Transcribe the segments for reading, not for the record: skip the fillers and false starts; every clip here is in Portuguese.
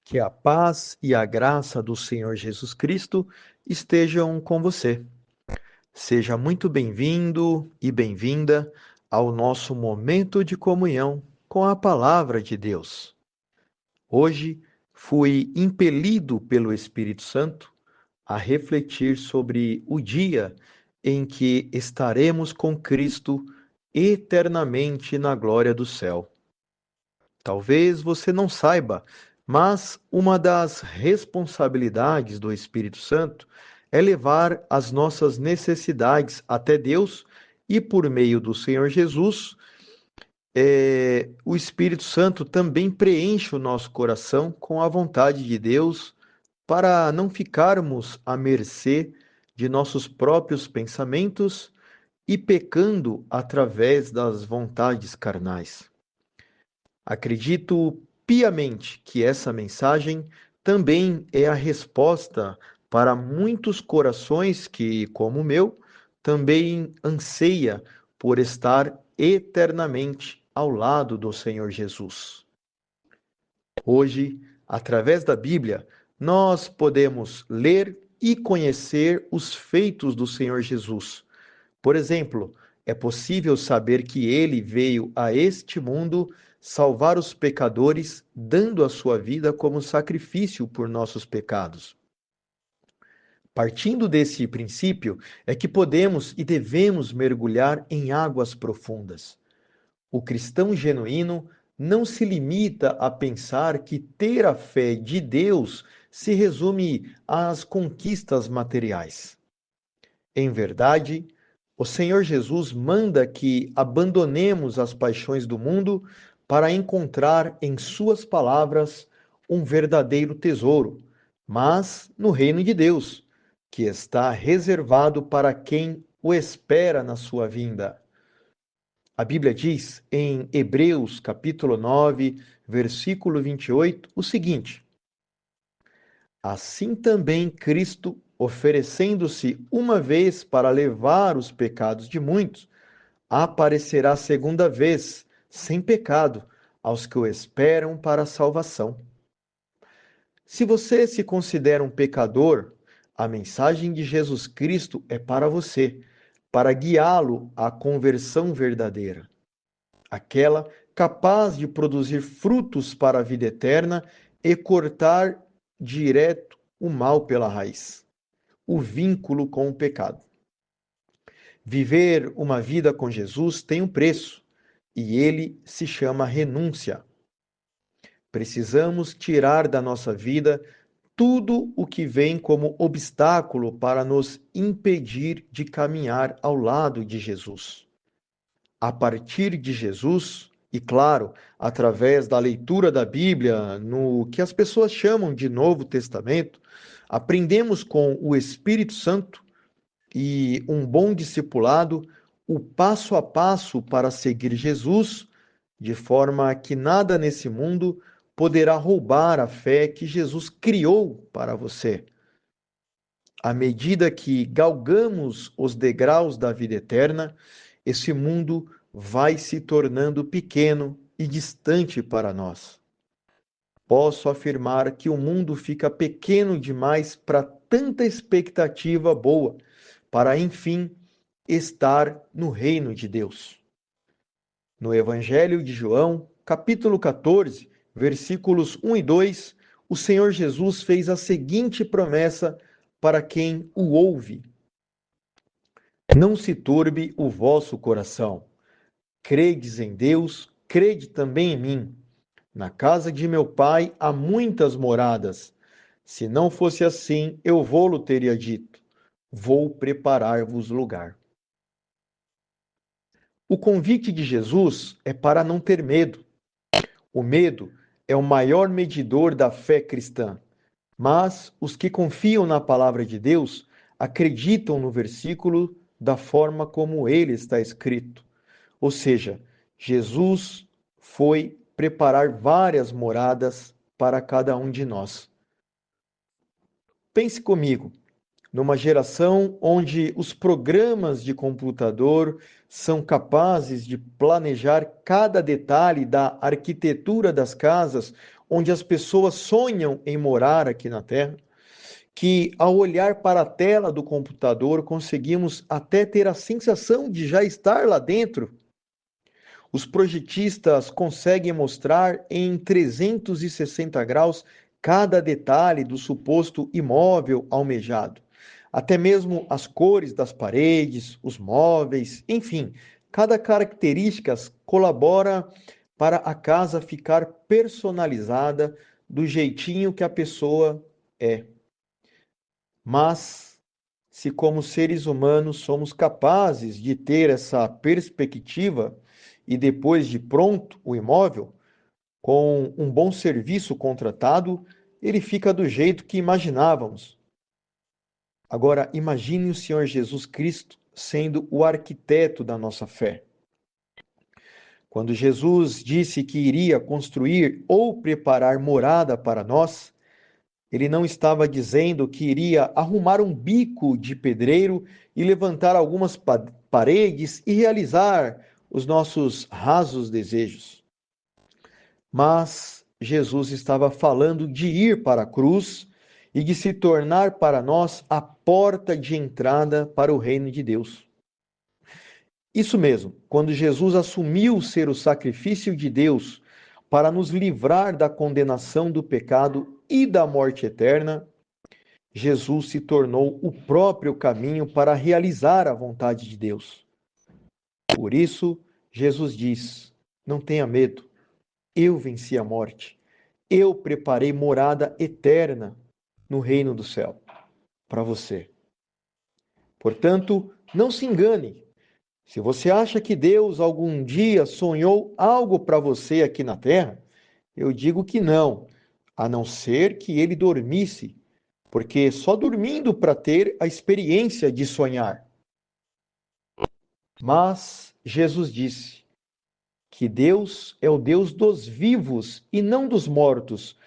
Que a paz e a graça do Senhor Jesus Cristo estejam com você. Seja muito bem-vindo e bem-vinda ao nosso momento de comunhão com a Palavra de Deus. Hoje fui impelido pelo Espírito Santo a refletir sobre o dia em que estaremos com Cristo eternamente na glória do céu. Talvez você não saiba, mas uma das responsabilidades do Espírito Santo é levar as nossas necessidades até Deus e, por meio do Senhor Jesus, o Espírito Santo também preenche o nosso coração com a vontade de Deus para não ficarmos à mercê de nossos próprios pensamentos e pecando através das vontades carnais. Acredito piamente que essa mensagem também é a resposta para muitos corações que, como o meu, também anseia por estar eternamente ao lado do Senhor Jesus. Hoje, através da Bíblia, nós podemos ler e conhecer os feitos do Senhor Jesus. Por exemplo, é possível saber que ele veio a este mundo salvar os pecadores, dando a sua vida como sacrifício por nossos pecados. Partindo desse princípio, é que podemos e devemos mergulhar em águas profundas. O cristão genuíno não se limita a pensar que ter a fé de Deus se resume às conquistas materiais. Em verdade, o Senhor Jesus manda que abandonemos as paixões do mundo para encontrar em Suas palavras um verdadeiro tesouro, mas no reino de Deus, que está reservado para quem o espera na sua vinda. A Bíblia diz em Hebreus capítulo 9, versículo 28, o seguinte: Assim também Cristo, oferecendo-se uma vez para levar os pecados de muitos, aparecerá segunda vez, sem pecado, aos que o esperam para a salvação. Se você se considera um pecador, a mensagem de Jesus Cristo é para você, para guiá-lo à conversão verdadeira, aquela capaz de produzir frutos para a vida eterna e cortar direto o mal pela raiz, o vínculo com o pecado. Viver uma vida com Jesus tem um preço, e ele se chama renúncia. Precisamos tirar da nossa vida tudo o que vem como obstáculo para nos impedir de caminhar ao lado de Jesus. A partir de Jesus, e claro, através da leitura da Bíblia, no que as pessoas chamam de Novo Testamento, aprendemos com o Espírito Santo e um bom discipulado o passo a passo para seguir Jesus, de forma que nada nesse mundo poderá roubar a fé que Jesus criou para você. À medida que galgamos os degraus da vida eterna, esse mundo vai se tornando pequeno e distante para nós. Posso afirmar que o mundo fica pequeno demais para tanta expectativa boa, para enfim estar no reino de Deus. No Evangelho de João, capítulo 14, versículos 1 e 2, o Senhor Jesus fez a seguinte promessa para quem o ouve: Não se turbe o vosso coração. Credes em Deus, crede também em mim. Na casa de meu pai há muitas moradas. Se não fosse assim, eu vou-lo teria dito. Vou preparar-vos lugar. O convite de Jesus é para não ter medo. O medo é o maior medidor da fé cristã. Mas os que confiam na palavra de Deus acreditam no versículo da forma como ele está escrito. Ou seja, Jesus foi preparar várias moradas para cada um de nós. Pense comigo, numa geração onde os programas de computador são capazes de planejar cada detalhe da arquitetura das casas onde as pessoas sonham em morar aqui na Terra, que ao olhar para a tela do computador conseguimos até ter a sensação de já estar lá dentro. Os projetistas conseguem mostrar em 360 graus cada detalhe do suposto imóvel almejado. Até mesmo as cores das paredes, os móveis, enfim, cada característica colabora para a casa ficar personalizada do jeitinho que a pessoa é. Mas, se como seres humanos somos capazes de ter essa perspectiva e depois de pronto o imóvel, com um bom serviço contratado, ele fica do jeito que imaginávamos. Agora, imagine o Senhor Jesus Cristo sendo o arquiteto da nossa fé. Quando Jesus disse que iria construir ou preparar morada para nós, ele não estava dizendo que iria arrumar um bico de pedreiro e levantar algumas paredes e realizar os nossos rasos desejos. Mas Jesus estava falando de ir para a cruz e de se tornar para nós a porta de entrada para o reino de Deus. Isso mesmo, quando Jesus assumiu ser o sacrifício de Deus para nos livrar da condenação do pecado e da morte eterna, Jesus se tornou o próprio caminho para realizar a vontade de Deus. Por isso, Jesus diz: não tenha medo, eu venci a morte, eu preparei morada eterna no reino do céu para você. Portanto, não se engane. Se você acha que Deus algum dia sonhou algo para você aqui na terra, eu digo que não, a não ser que ele dormisse, porque só dormindo para ter a experiência de sonhar. Mas Jesus disse que Deus é o Deus dos vivos e não dos mortos.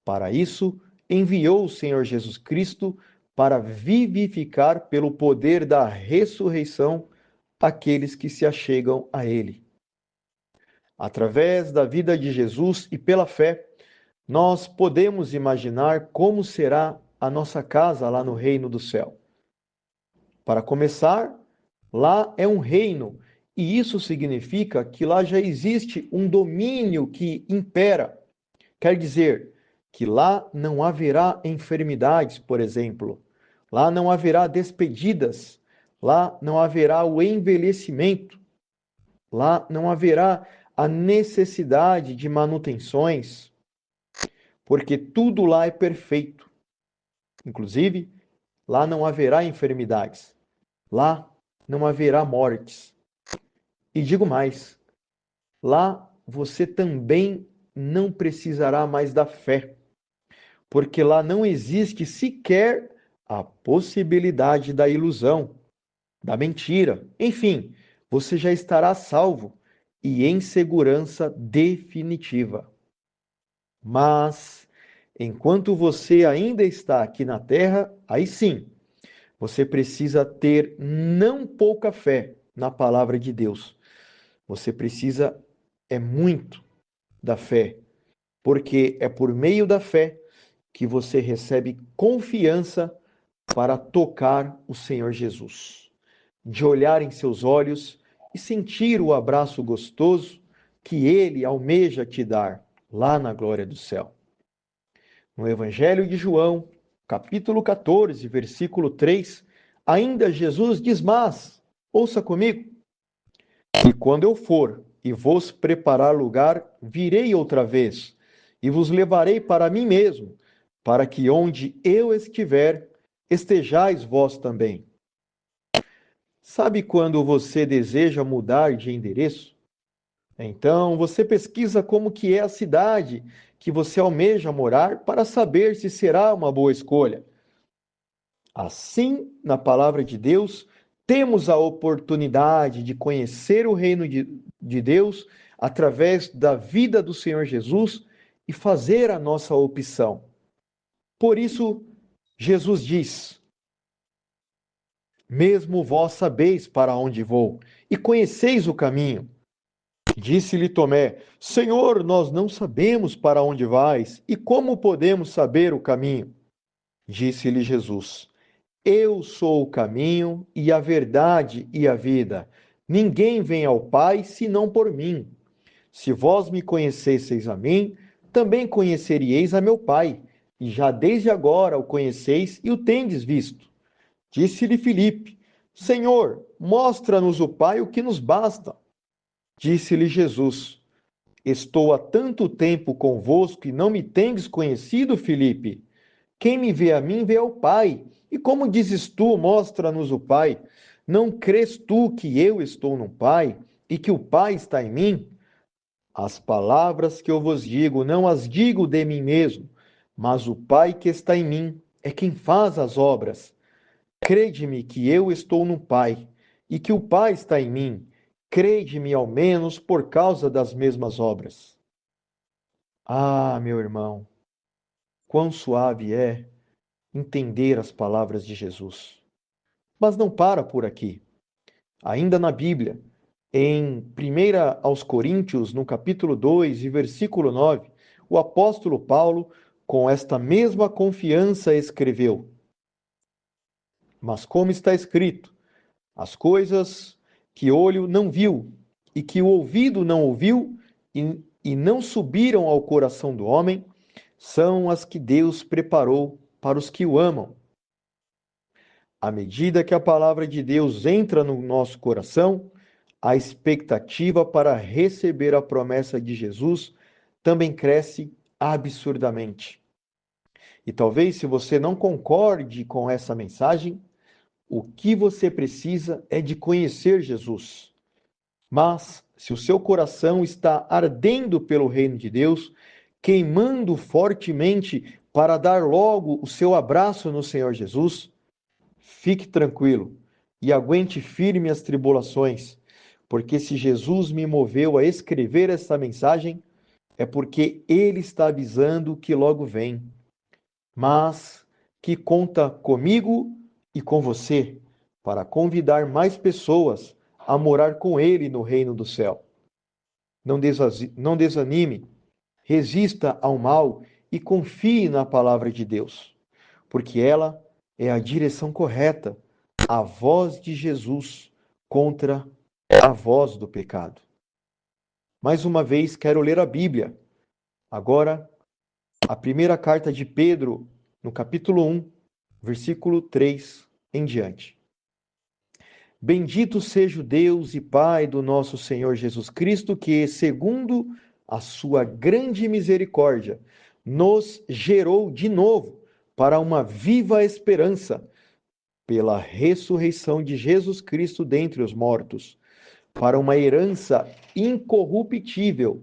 Para isso, enviou o Senhor Jesus Cristo para vivificar pelo poder da ressurreição aqueles que se achegam a Ele. Através da vida de Jesus e pela fé, nós podemos imaginar como será a nossa casa lá no reino do céu. Para começar, lá é um reino, e isso significa que lá já existe um domínio que impera. Quer dizer que lá não haverá enfermidades, por exemplo. Lá não haverá despedidas. Lá não haverá o envelhecimento. Lá não haverá a necessidade de manutenções, porque tudo lá é perfeito. Inclusive, lá não haverá enfermidades. Lá não haverá mortes. E digo mais, lá você também não precisará mais da fé, porque lá não existe sequer a possibilidade da ilusão, da mentira. Enfim, você já estará salvo e em segurança definitiva. Mas, enquanto você ainda está aqui na terra, aí sim, você precisa ter não pouca fé na palavra de Deus. Você precisa muito da fé, porque é por meio da fé que você recebe confiança para tocar o Senhor Jesus, de olhar em seus olhos e sentir o abraço gostoso que ele almeja te dar lá na glória do céu. No Evangelho de João, capítulo 14, versículo 3, ainda Jesus diz: Mas, ouça comigo, e quando eu for e vos preparar lugar, virei outra vez e vos levarei para mim mesmo, para que onde eu estiver, estejais vós também. Sabe quando você deseja mudar de endereço? Então, você pesquisa como que é a cidade que você almeja morar para saber se será uma boa escolha. Assim, na palavra de Deus, temos a oportunidade de conhecer o reino de Deus através da vida do Senhor Jesus e fazer a nossa opção. Por isso, Jesus diz: Mesmo vós sabeis para onde vou, e conheceis o caminho. Disse-lhe Tomé: Senhor, nós não sabemos para onde vais, e como podemos saber o caminho? Disse-lhe Jesus: Eu sou o caminho e a verdade e a vida. Ninguém vem ao Pai senão por mim. Se vós me conhecesseis a mim, também conheceríeis a meu Pai, e já desde agora o conheceis e o tendes visto. Disse-lhe Filipe: Senhor, mostra-nos o Pai, o que nos basta. Disse-lhe Jesus: Estou há tanto tempo convosco e não me tendes conhecido, Filipe? Quem me vê a mim, vê ao Pai. E como dizes tu, mostra-nos o Pai? Não crês tu que eu estou no Pai e que o Pai está em mim? As palavras que eu vos digo, não as digo de mim mesmo, mas o Pai que está em mim é quem faz as obras. Crede-me que eu estou no Pai e que o Pai está em mim. Crede-me ao menos por causa das mesmas obras. Ah, meu irmão, quão suave é entender as palavras de Jesus. Mas não para por aqui. Ainda na Bíblia, em 1 aos Coríntios, no capítulo 2 e versículo 9, o apóstolo Paulo, com esta mesma confiança, escreveu: Mas como está escrito, as coisas que o olho não viu e que o ouvido não ouviu e não subiram ao coração do homem, são as que Deus preparou para os que o amam. À medida que a palavra de Deus entra no nosso coração, a expectativa para receber a promessa de Jesus também cresce absurdamente. E talvez, se você não concorde com essa mensagem, o que você precisa é de conhecer Jesus. Mas, se o seu coração está ardendo pelo reino de Deus, queimando fortemente para dar logo o seu abraço no Senhor Jesus, fique tranquilo e aguente firme as tribulações, porque se Jesus me moveu a escrever essa mensagem, é porque ele está avisando que logo vem, mas que conta comigo e com você para convidar mais pessoas a morar com ele no reino do céu. Não desanime, resista ao mal e confie na palavra de Deus, porque ela é a direção correta, a voz de Jesus contra a voz do pecado. Mais uma vez, quero ler a Bíblia. Agora, a primeira carta de Pedro, no capítulo 1, versículo 3 em diante. Bendito seja o Deus e Pai do nosso Senhor Jesus Cristo, que, segundo a sua grande misericórdia, nos gerou de novo para uma viva esperança, pela ressurreição de Jesus Cristo dentre os mortos, para uma herança incorruptível,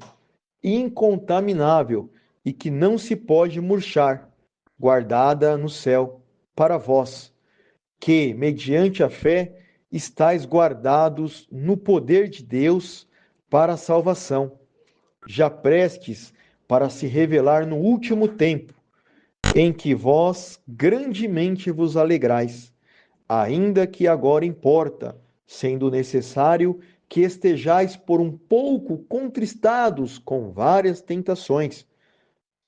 incontaminável e que não se pode murchar, guardada no céu para vós, que, mediante a fé, estáis guardados no poder de Deus para a salvação, já prestes para se revelar no último tempo, em que vós grandemente vos alegrais, ainda que agora importa, sendo necessário que estejais por um pouco contristados com várias tentações,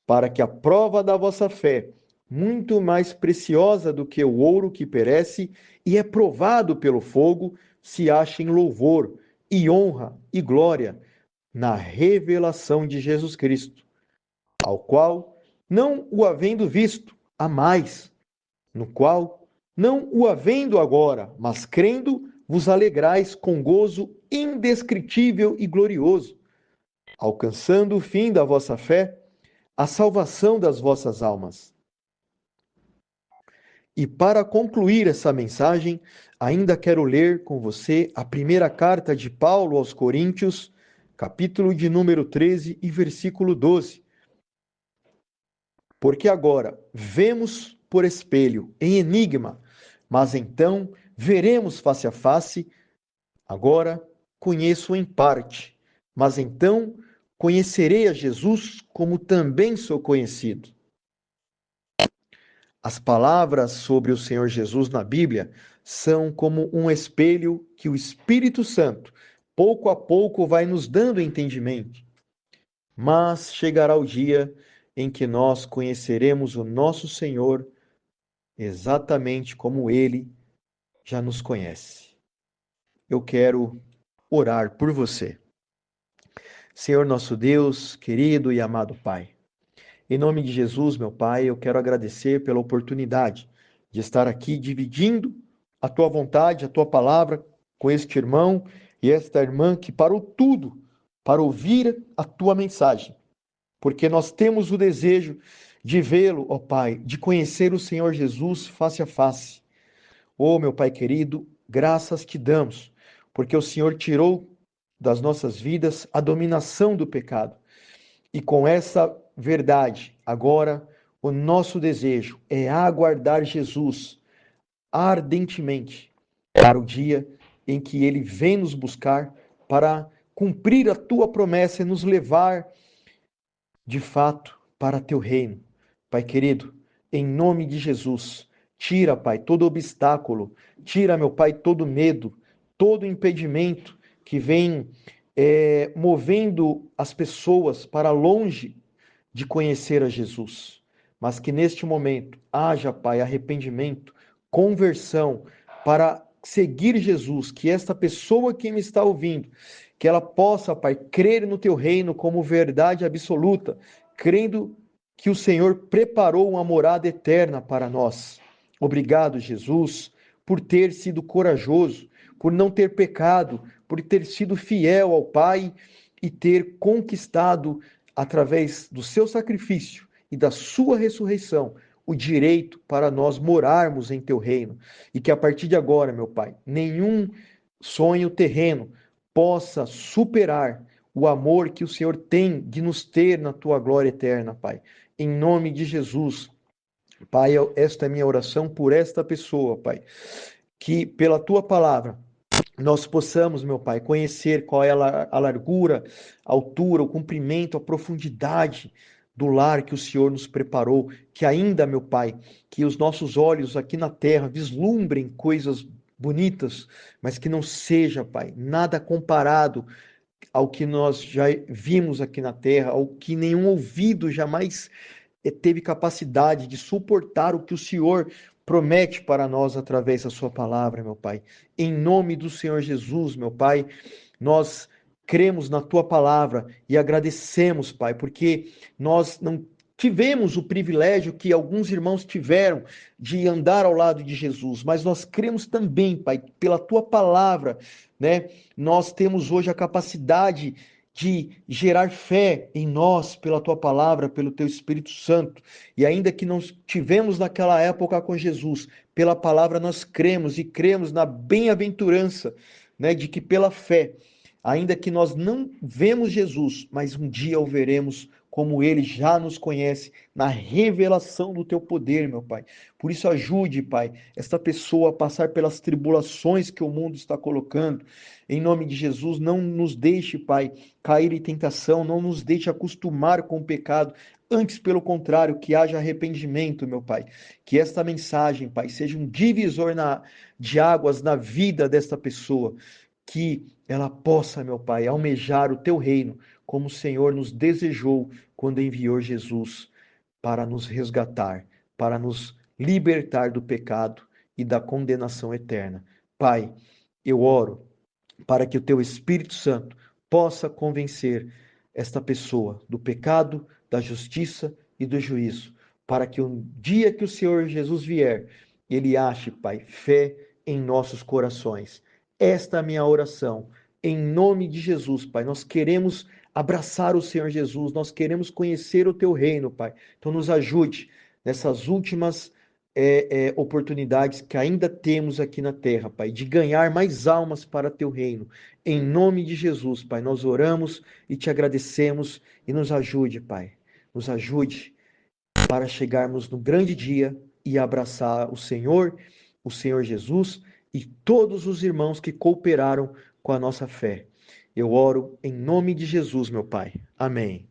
para que a prova da vossa fé, muito mais preciosa do que o ouro que perece e é provado pelo fogo, se ache em louvor e honra e glória na revelação de Jesus Cristo, ao qual, não o havendo visto, há mais, no qual, não o havendo agora, mas crendo, vos alegrais com gozo indescritível e glorioso, alcançando o fim da vossa fé, a salvação das vossas almas. E para concluir essa mensagem, ainda quero ler com você a primeira carta de Paulo aos Coríntios, capítulo de número 13 e versículo 12. Porque agora vemos por espelho, em enigma, mas então veremos face a face. Agora conheço em parte, mas então conhecerei a Jesus como também sou conhecido. As palavras sobre o Senhor Jesus na Bíblia são como um espelho que o Espírito Santo, pouco a pouco, vai nos dando entendimento. Mas chegará o dia em que nós conheceremos o nosso Senhor exatamente como Ele já nos conhece. Eu quero orar por você. Senhor nosso Deus, querido e amado Pai, em nome de Jesus, meu Pai, eu quero agradecer pela oportunidade de estar aqui dividindo a tua vontade, a tua palavra com este irmão e esta irmã que parou tudo para ouvir a tua mensagem, porque nós temos o desejo de vê-lo, ó Pai, de conhecer o Senhor Jesus face a face. Ó meu Pai querido, graças te damos, porque o Senhor tirou das nossas vidas a dominação do pecado. E com essa verdade, agora o nosso desejo é aguardar Jesus ardentemente para o dia em que ele vem nos buscar para cumprir a tua promessa e nos levar de fato para teu reino. Pai querido, em nome de Jesus, tira, Pai, todo obstáculo, tira, meu Pai, todo medo, todo impedimento que vem movendo as pessoas para longe de conhecer a Jesus. Mas que neste momento haja, Pai, arrependimento, conversão para seguir Jesus, que esta pessoa que me está ouvindo, que ela possa, Pai, crer no teu reino como verdade absoluta, crendo que o Senhor preparou uma morada eterna para nós. Obrigado, Jesus, por ter sido corajoso, por não ter pecado, por ter sido fiel ao Pai e ter conquistado, através do seu sacrifício e da sua ressurreição, o direito para nós morarmos em teu reino. E que a partir de agora, meu Pai, nenhum sonho terreno possa superar o amor que o Senhor tem de nos ter na tua glória eterna, Pai. Em nome de Jesus, Pai, esta é minha oração por esta pessoa, Pai. Que pela tua palavra nós possamos, meu Pai, conhecer qual é a largura, a altura, o comprimento, a profundidade do lar que o Senhor nos preparou, que ainda, meu Pai, que os nossos olhos aqui na terra vislumbrem coisas bonitas, mas que não seja, Pai, nada comparado ao que nós já vimos aqui na terra, ao que nenhum ouvido jamais teve capacidade de suportar o que o Senhor promete para nós através da sua palavra, meu Pai. Em nome do Senhor Jesus, meu Pai, nós cremos na tua palavra e agradecemos, Pai, porque nós não tivemos o privilégio que alguns irmãos tiveram de andar ao lado de Jesus, mas nós cremos também, Pai, pela tua palavra, né? Nós temos hoje a capacidade de gerar fé em nós pela tua palavra, pelo teu Espírito Santo. E ainda que não tivemos naquela época com Jesus, pela palavra nós cremos e cremos na bem-aventurança, né, de que pela fé, ainda que nós não vemos Jesus, mas um dia o veremos como ele já nos conhece, na revelação do teu poder, meu Pai. Por isso ajude, Pai, esta pessoa a passar pelas tribulações que o mundo está colocando. Em nome de Jesus, não nos deixe, Pai, cair em tentação, não nos deixe acostumar com o pecado, antes, pelo contrário, que haja arrependimento, meu Pai. Que esta mensagem, Pai, seja um divisor de águas na vida desta pessoa, que ela possa, meu Pai, almejar o teu reino, como o Senhor nos desejou quando enviou Jesus para nos resgatar, para nos libertar do pecado e da condenação eterna. Pai, eu oro para que o teu Espírito Santo possa convencer esta pessoa do pecado, da justiça e do juízo, para que o dia que o Senhor Jesus vier, ele ache, Pai, fé em nossos corações. Esta é a minha oração. Em nome de Jesus, Pai, nós queremos abraçar o Senhor Jesus, nós queremos conhecer o teu reino, Pai. Então nos ajude nessas últimas oportunidades que ainda temos aqui na terra, Pai, de ganhar mais almas para teu reino. Em nome de Jesus, Pai, nós oramos e te agradecemos e nos ajude, Pai. Nos ajude para chegarmos no grande dia e abraçar o Senhor Jesus e todos os irmãos que cooperaram com a nossa fé. Eu oro em nome de Jesus, meu Pai. Amém.